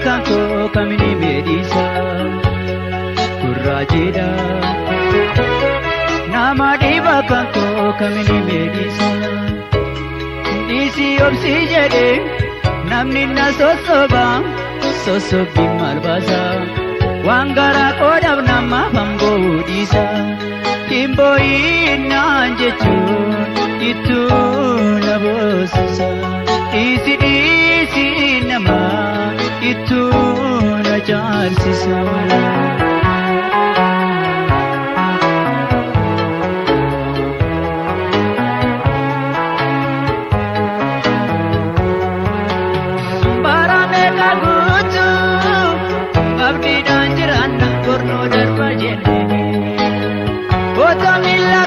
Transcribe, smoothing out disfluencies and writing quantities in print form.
kanko kamini medisa kurajeda nama diba kanko kamini medisa isi obsi jede namni na sosoba sosobi malbasa wangara kodab nama bambo disa timbo inanjechu itu nabosisa isi nama itu najarsisa barane kagutu abdi danjiran korno darpa jende kota milla